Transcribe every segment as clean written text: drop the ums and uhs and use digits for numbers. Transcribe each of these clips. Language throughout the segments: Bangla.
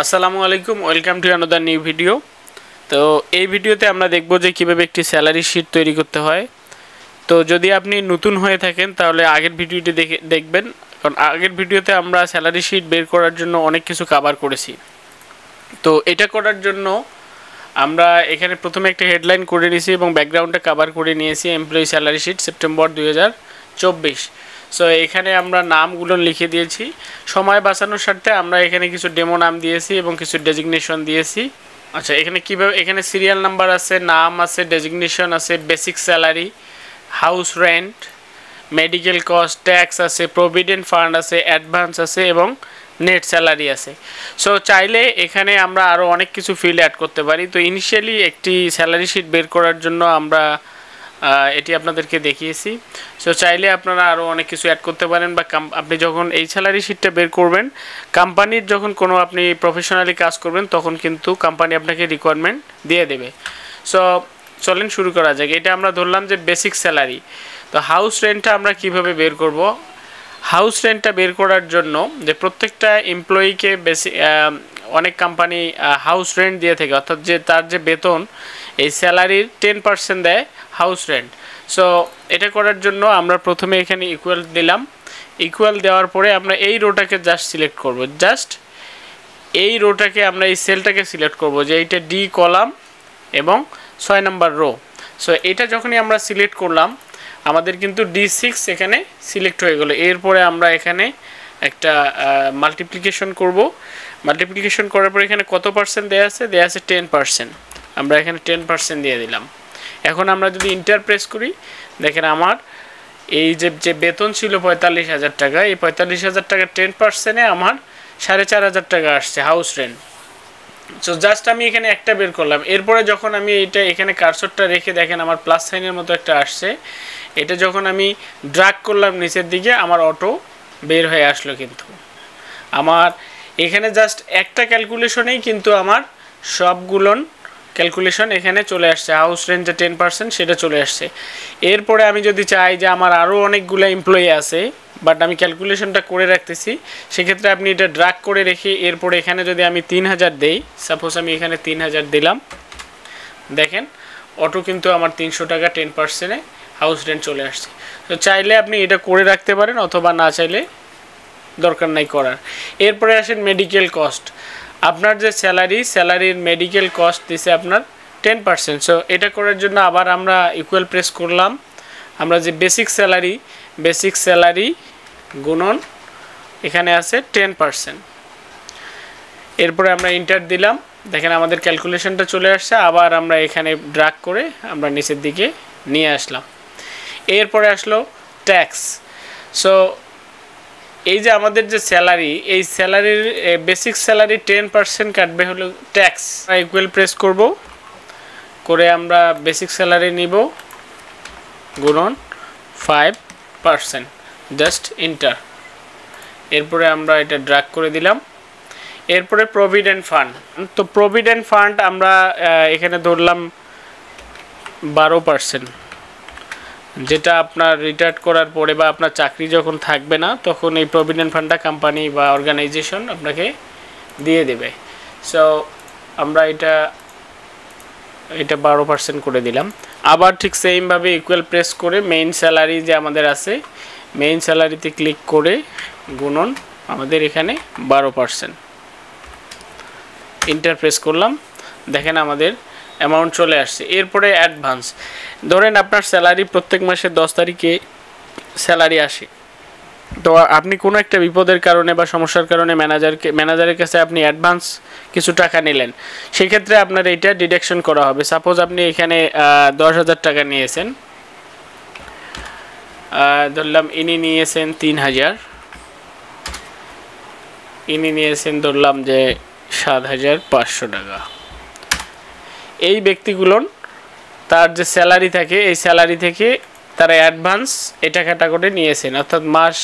আসসালামু আলাইকুম, welcome to another new video. তো এই ভিডিওতে আমরা দেখব যে কীভাবে একটি স্যালারি শিট তৈরি করতে হয়। তো যদি আপনি নতুন হয়ে থাকেন তাহলে আগের ভিডিওটি দেখবেন, কারণ আগের ভিডিওতে আমরা স্যালারি শিট বের করার জন্য অনেক কিছু কভার করেছি। তো এটা করার জন্য আমরা এখানে প্রথমে একটা হেডলাইন করে নিয়েছি এবং ব্যাকগ্রাউন্ডটা কভার করে নিয়েছি employee salary sheet September 2024। So এখানে আমরা নামগুলো লিখে দিয়েছি। সময় বাঁচানোর স্বার্থে আমরা এখানে কিছু ডেমো নাম দিয়েছি এবং কিছু ডেজিগনেশন দিয়েছি। আচ্ছা, এখানে কীভাবে, এখানে সিরিয়াল নাম্বার আছে, নাম আছে, ডেজিগনেশন আছে, basic salary, house rent, medical cost, tax আছে, প্রভিডেন্ট ফান্ড আছে, অ্যাডভান্স আছে এবং নেট স্যালারি আছে। সো চাইলে এখানে আমরা আরও অনেক কিছু ফিল্ড অ্যাড করতে পারি। তো ইনিশিয়ালি একটি স্যালারি শিট বের করার জন্য আমরা এটি আপনাদেরকে দেখিয়েছি। সো চাইলে আপনারা আরও অনেক কিছু অ্যাড করতে পারেন, বা আপনি যখন এই স্যালারি শিটটা বের করবেন, কোম্পানির যখন কোনো আপনি প্রফেশনালি কাজ করবেন তখন কিন্তু কোম্পানি আপনাকে রিকোয়ারমেন্ট দিয়ে দেবে। সো চলেন শুরু করা যাক। এটা আমরা ধরলাম যে বেসিক স্যালারি। তো হাউস রেন্টটা আমরা কিভাবে বের করব? হাউস রেন্টটা বের করার জন্য যে প্রত্যেকটা এমপ্লয়িকে অনেক কোম্পানি হাউস রেন্ট দিয়ে থাকে, অর্থাৎ যে তার যে বেতন এই স্যালারির 10% দেয় হাউস রেন্ট। সো এটা করার জন্য আমরা প্রথমে এখানে ইকুয়াল দিলাম। ইকুয়াল দেওয়ার পরে আমরা এই রোটাকে জাস্ট সিলেক্ট করব। জাস্ট এই রোটাকে আমরা এই সেলটাকে সিলেক্ট করব যে এইটা ডি কলাম এবং 6 নম্বর রো। সো এটা যখনই আমরা সিলেক্ট করলাম আমাদের কিন্তু D6 এখানে সিলেক্ট হয়ে গেল। এরপরে আমরা এখানে একটা মাল্টিপ্লিকেশন করব। মাল্টিপ্লিকেশন করার পরে এখানে কত পার্সেন্ট দেয়া আছে? 10%। আমরা এখানে 10% দিয়ে দিলাম। এখন আমরা যদি ইন্টার প্রেস করি, দেখেন আমার এই যে বেতন ছিল 45,000 টাকা, এই 45,000 টাকার 10%-এ আমার 4,500 টাকা আসছে হাউস রেন্ট। সো জাস্ট আমি এখানে একটা বের করলাম। এরপরে যখন আমি এইটা এখানে কার্সরটা রেখে দেখেন আমার প্লাস সাইনের মতো একটা আসছে, এটা যখন আমি ড্র্যাগ করলাম নিচের দিকে আমার অটো বের হয়ে আসলো। কিন্তু আমার এখানে জাস্ট একটা ক্যালকুলেশনেই কিন্তু আমার সবগুলো ক্যালকুলেশন এখানে চলে আসছে। হাউস রেন্ট যে 10% সেটা চলে আসছে। এরপরে আমি যদি চাই যে আমার আরও অনেকগুলো এমপ্লয়ি আছে বাট আমি ক্যালকুলেশনটা করে রাখতেছি, সেক্ষেত্রে আপনি এটা ড্র্যাগ করে রেখে এরপরে এখানে যদি আমি 3,000 দেই, সাপোজ আমি এখানে 3,000 দিলাম, দেখেন অটো কিন্তু আমার 300 টাকা 10%-এ হাউস রেন্ট চলে আসছে। তো চাইলে আপনি এটা করে রাখতে পারেন, অথবা না চাইলে দরকার নাই করার। এরপরে আসেন মেডিকেল কস্ট। আপনার যে স্যালারির মেডিকেল কস্ট দিছে আপনার 10%। সো এটা করার জন্য আবার আমরা ইকুয়াল প্রেস করলাম। আমরা যে বেসিক স্যালারি গুণন এখানে আছে 10%। এরপরে আমরা ইন্টার দিলাম, দেখেন আমাদের ক্যালকুলেশনটা চলে আসছে। আবার আমরা এখানে ড্র্যাগ করে আমরা নিচের দিকে নিয়ে আসলাম। এরপরে আসলো ট্যাক্স। সো এই যে আমাদের যে স্যালারি, এই স্যালারির বেসিক স্যালারি 10% কাটবে হলো ট্যাক্স। ইকুয়াল প্রেস করব, করে আমরা বেসিক স্যালারি নিব গুণন 5%, জাস্ট ইন্টার। এরপরে আমরা এটা ড্র্যাগ করে দিলাম। এরপরে প্রভিডেন্ট ফান্ড। তো প্রভিডেন্ট ফান্ড আমরা এখানে ধরলাম 12%, যেটা আপনার রিটায়ার করার পরে বা আপনার চাকরি যখন থাকবে না তখন এই প্রভিডেন্ট ফান্ডটা কোম্পানি বা অর্গানাইজেশন আপনাকে দিয়ে দেবে। সো আমরা এটা 12% করে দিলাম। আবার ঠিক সেমভাবে ইকুয়াল প্রেস করে মেইন স্যালারি যে আমাদের আছে, মেইন স্যালারিতে ক্লিক করে গুণন আমাদের এখানে 12%, ইন্টার প্রেস করলাম, দেখেন আমাদের অ্যামাউন্ট চলে আসছে। এরপরে অ্যাডভান্স। ধরেন আপনার স্যালারি প্রত্যেক মাসের 10 তারিখে স্যালারি আসে, তো আপনি কোনো একটা বিপদের কারণে বা সমস্যার কারণে ম্যানেজারের কাছে আপনি অ্যাডভান্স কিছু টাকা নিলেন, সেক্ষেত্রে আপনার এইটা ডিডাকশন করা হবে। সাপোজ আপনি এখানে 10,000 টাকা নিয়েছেন, ধরলাম ইনি নিয়েছেন 3,000, ইনি নিয়েছেন ধরলাম যে 7,500 টাকা। এই ব্যক্তিগুলোর তার যে স্যালারি থাকে এই স্যালারি থেকে তারা অ্যাডভান্স এই টাকাটা করে নিয়েছেন, অর্থাৎ মাস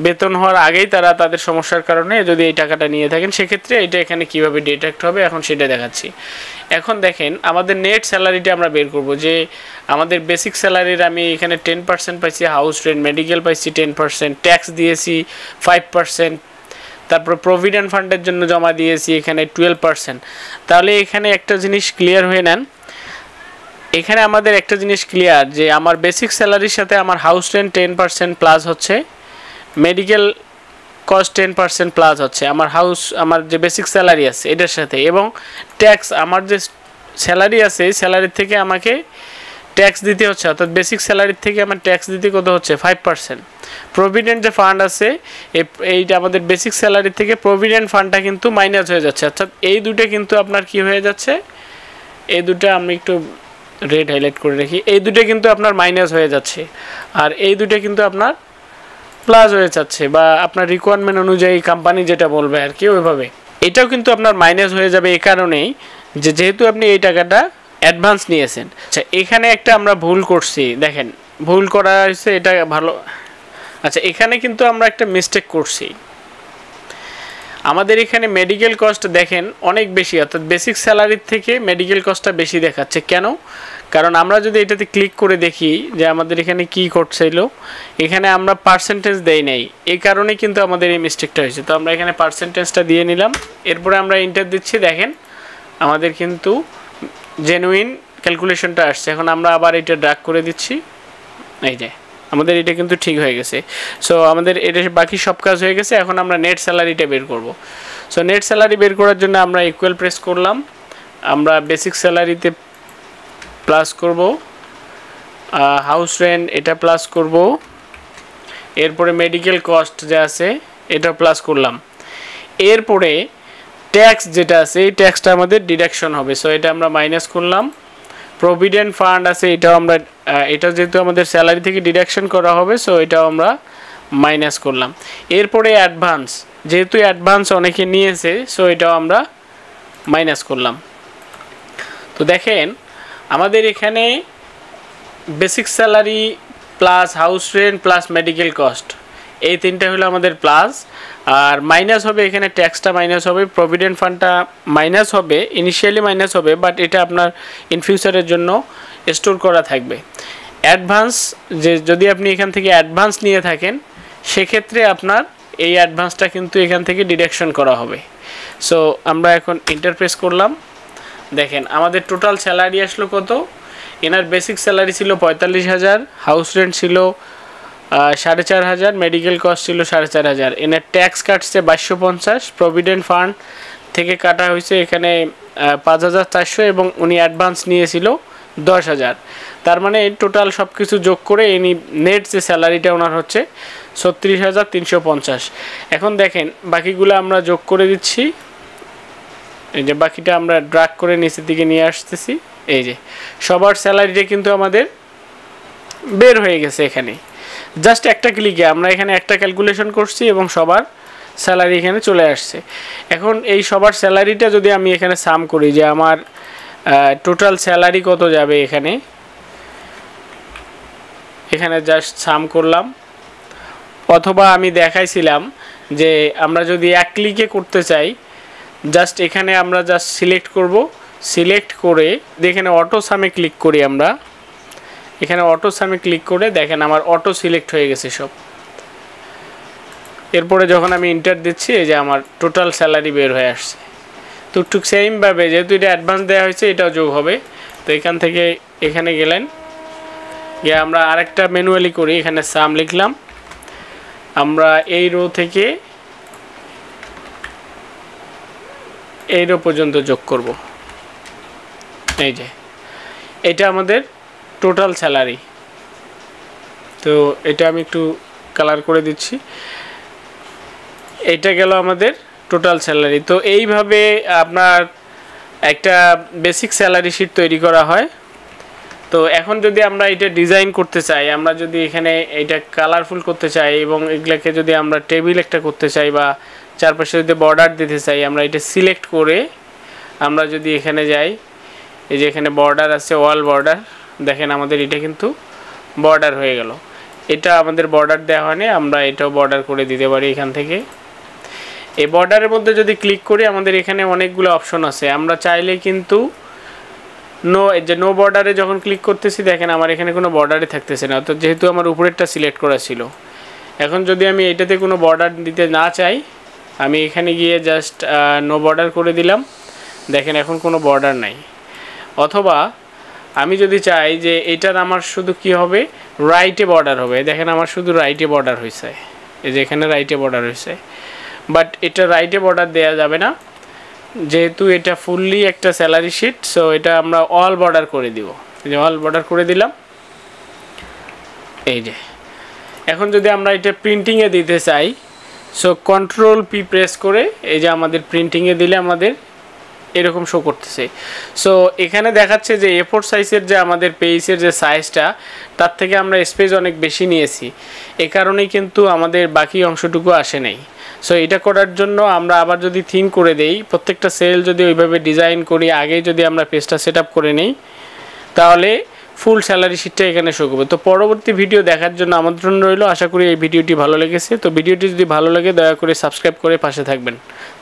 বেতন হওয়ার আগেই তারা তাদের সমস্যার কারণে যদি এই টাকাটা নিয়ে থাকেন, সেক্ষেত্রে এটা এখানে কীভাবে ডিডাক্ট হবে এখন সেটা দেখাচ্ছি। এখন দেখেন আমাদের নেট স্যালারিটা আমরা বের করব। যে আমাদের বেসিক স্যালারির আমি এখানে 10% পাইছি, হাউস রেন্ট মেডিকেল পাইছি 10%, ট্যাক্স দিয়েছি 5%, তারপর প্রভিডেন্ট ফান্ডের জন্য জমা দিয়েছি এখানে 12%। তাহলে এখানে একটা জিনিস ক্লিয়ার হয়ে নেন, এখানে আমাদের একটা জিনিস ক্লিয়ার যে আমার বেসিক স্যালারির সাথে আমার হাউস রেন্ট 10% প্লাস হচ্ছে, মেডিকেল কস্ট 10% প্লাস হচ্ছে আমার যে বেসিক স্যালারি আছে এটার সাথে, এবং ট্যাক্স আমার যে স্যালারি আছে স্যালারির থেকে আমাকে ট্যাক্স দিতে হচ্ছে, অর্থাৎ বেসিক স্যালারির থেকে আমার ট্যাক্স দিতে কত হচ্ছে 5%। প্রভিডেন্ট যে ফান্ড আছে এইটা আমাদের বেসিক স্যালারি থেকে প্রভিডেন্ট ফান্ডটা কিন্তু মাইনাস হয়ে যাচ্ছে, অর্থাৎ এই দুটো কিন্তু আপনার কি হয়ে যাচ্ছে, এই দুটো আমি একটু রেড হাইলাইট করে রাখি, এই দুটো কিন্তু আপনার মাইনাস হয়ে যাচ্ছে, আর এই দুটো কিন্তু আপনার প্লাস হয়ে যাচ্ছে, বা আপনার রিকোয়ারমেন্ট অনুযায়ী কোম্পানি যেটা বলবে আর কি ওইভাবে এটাও কিন্তু আপনার মাইনাস হয়ে যাবে। এই কারণেই যে যেহেতু আপনি এই টাকাটা অ্যাডভান্স নিয়েছেন। আচ্ছা এখানে একটা আমরা ভুল করছি, দেখেন ভুল করা হয়েছে এটা ভালো। আচ্ছা এখানে কিন্তু আমরা একটা মিস্টেক করছি, আমাদের এখানে মেডিকেল কস্ট দেখেন অনেক বেশি, অর্থাৎ বেসিক স্যালারির থেকে মেডিকেল কস্টটা বেশি দেখাচ্ছে। কেন? কারণ আমরা যদি এটাতে ক্লিক করে দেখি যে আমাদের এখানে কি করছিল, এখানে আমরা পার্সেন্টেজ দেই নাই, এই কারণে কিন্তু আমাদের এই মিস্টেকটা হয়েছে। তো আমরা এখানে পার্সেন্টেজটা দিয়ে নিলাম, এরপরে আমরা এন্টার দিচ্ছি, দেখেন আমাদের কিন্তু জেনুইন ক্যালকুলেশনটা আসছে। এখন আমরা আবার এটা ড্র্যাগ করে দিচ্ছি, এই যে আমাদের এটা কিন্তু ঠিক হয়ে গেছে। সো আমাদের এটা বাকি সব কাজ হয়ে গেছে, এখন আমরা নেট স্যালারিটা বের করব। সো নেট স্যালারি বের করার জন্য আমরা ইকুয়াল প্রেস করলাম, আমরা বেসিক স্যালারিতে প্লাস করব, হাউস রেন্ট এটা প্লাস করব, এরপরে মেডিকেল কস্ট যা আছে এটা প্লাস করলাম, এরপরে ট্যাক্স যেটা আছে এই ট্যাক্সটা আমাদের ডিডাকশন হবে। সো এটা আমরা মাইনাস করলাম, প্রভিডেন্ট ফান্ড আছে এটাও আমরা, এটা যেহেতু আমাদের স্যালারি থেকে ডিডাকশন করা হবে সো এটাও আমরা মাইনাস করলাম। এরপরে অ্যাডভান্স, যেহেতু অ্যাডভান্স অনেকে নিয়েছে সো এটাও আমরা মাইনাস করলাম। তো দেখেন আমাদের এখানে basic salary plus house rent plus medical cost এই তিনটা হলো আমাদের প্লাস, আর মাইনাস হবে এখানে ট্যাক্সটা মাইনাস হবে, প্রভিডেন্ট ফান্ডটা মাইনাস হবে, ইনিশিয়ালি মাইনাস হবে, বাট এটা আপনার ইন ফিউচারের জন্য স্টোর করা থাকবে। অ্যাডভান্স যে যদি আপনি এখান থেকে অ্যাডভান্স নিয়ে থাকেন সেক্ষেত্রে আপনার এই অ্যাডভান্সটা কিন্তু এখান থেকে ডিডাকশন করা হবে। সো আমরা এখন ইন্টারপ্রেস করলাম, দেখেন আমাদের টোটাল স্যালারি আসলো কত, এনার বেসিক স্যালারি ছিল 45,000, হাউস রেন্ট ছিল 4,500, মেডিকেল কস্ট ছিল 4,500, এনার ট্যাক্স কাটছে 2250, প্রভিডেন্ট ফান্ড থেকে কাটা হয়েছে এখানে 5,400, এবং উনি অ্যাডভান্স নিয়েছিল 10,000। তার মানে টোটাল সব কিছু যোগ করে ইনি নেট যে স্যালারিটা ওনার হচ্ছে 36,350। এখন দেখেন বাকিগুলো আমরা যোগ করে দিচ্ছি, এই যে বাকিটা আমরা ড্র্যাগ করে নিচের দিকে নিয়ে আসতেছি, এই যে সবার স্যালারিটা কিন্তু আমাদের বের হয়ে গেছে এখানে, জাস্ট একটা ক্লিকে আমরা এখানে একটা ক্যালকুলেশন করছি এবং সবার স্যালারি এখানে চলে আসছে। এখন এই সবার স্যালারিটা যদি আমি এখানে সাম করি যে আমার টোটাল স্যালারি কত যাবে, এখানে জাস্ট সাম করলাম, অথবা আমি দেখাইছিলাম যে আমরা যদি এক ক্লিকে করতে চাই জাস্ট এখানে আমরা জাস্ট সিলেক্ট করব, সিলেক্ট করে এখানে অটো সামে ক্লিক করি, আমরা এখানে অটো সামে ক্লিক করে দেখেন আমার অটো সিলেক্ট হয়ে গেছে সব। এরপরে যখন আমি ইন্টার দিচ্ছি এই যে আমার টোটাল স্যালারি বের হয়ে আসছে। টুকটুক সেমভাবে যেহেতু এটা অ্যাডভান্স দেওয়া হয়েছে এটাও যোগ হবে। তো এখান থেকে এখানে গেলেন গিয়ে আমরা আরেকটা ম্যানুয়ালি করি, এখানে সাম লিখলাম, আমরা এই রো থেকে এই রো পর্যন্ত যোগ করব, এই যে এটা আমাদের টোটাল স্যালারি। তো এটা আমি একটু কালার করে দিচ্ছি, এটা গেল আমাদের টোটাল স্যালারি। তো এইভাবে আপনার একটা বেসিক স্যালারি শিট তৈরি করা হয়। তো এখন যদি আমরা এটা ডিজাইন করতে চাই, আমরা যদি এখানে এটা কালারফুল করতে চাই এবং এগুলোকে যদি আমরা টেবিল একটা করতে চাই বা চারপাশে যদি বর্ডার দিতে চাই, আমরা এটা সিলেক্ট করে আমরা যদি এখানে যাই, এই যে এখানে বর্ডার আছে, ওয়াল বর্ডার, দেখেন আমাদের এটা কিন্তু বর্ডার হয়ে গেল। এটা আমাদের বর্ডার দেওয়া হয়নি, আমরা এটাও বর্ডার করে দিতে পারি এখান থেকে। এই বর্ডারের মধ্যে যদি ক্লিক করি আমাদের এখানে অনেকগুলো অপশন আছে, আমরা চাইলে কিন্তু নো বর্ডারে যখন ক্লিক করতেছি দেখেন আমার এখানে কোনো বর্ডারই থাকতেছে না, তো যেহেতু আমার উপরেরটা সিলেক্ট করা ছিল। এখন যদি আমি এটাতে কোনো বর্ডার দিতে না চাই আমি এখানে গিয়ে জাস্ট নো বর্ডার করে দিলাম। দেখেন এখন কোনো বর্ডার নাই। অথবা আমি যদি চাই যে এটার আমার শুধু কি হবে, রাইটে বর্ডার হবে। দেখেন আমার শুধু রাইটে বর্ডার হয়েছে, এই যে এখানে রাইটে বর্ডার হয়েছে। বাট এটা রাইটে বর্ডার দেওয়া যাবে না, যেহেতু এটা ফুললি একটা স্যালারি শিট। সো এটা আমরা অল বর্ডার করে দিব। এই যে অল বর্ডার করে দিলাম। এই যে এখন যদি আমরা এটা প্রিন্টিংয়ে দিতে চাই, সো কন্ট্রোল পি প্রেস করে এই যে আমাদের প্রিন্টিংয়ে দিলে আমাদের এরকম শো করতেছে। সো এখানে দেখাচ্ছে যে A4 সাইজের যে আমাদের পেজের যে সাইজটা, তার থেকে আমরা স্পেস অনেক বেশি নিয়েছি, এ কারণেই কিন্তু আমাদের বাকি অংশটুকু আসে নাই। সো এটা করার জন্য আমরা আবার যদি থিন করে দেই, প্রত্যেকটা সেল যদি ওইভাবে ডিজাইন করি, আগে যদি আমরা পেজটা সেট আপ করে নেই, তাহলে ফুল স্যালারি শিটটা এখানে শো করবে। তো পরবর্তী ভিডিও দেখার জন্য আমন্ত্রণ রইল। আশা করি এই ভিডিওটি ভালো লেগেছে। তো ভিডিওটি যদি ভালো লাগে দয়া করে সাবস্ক্রাইব করে পাশে থাকবেন।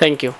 Thank you.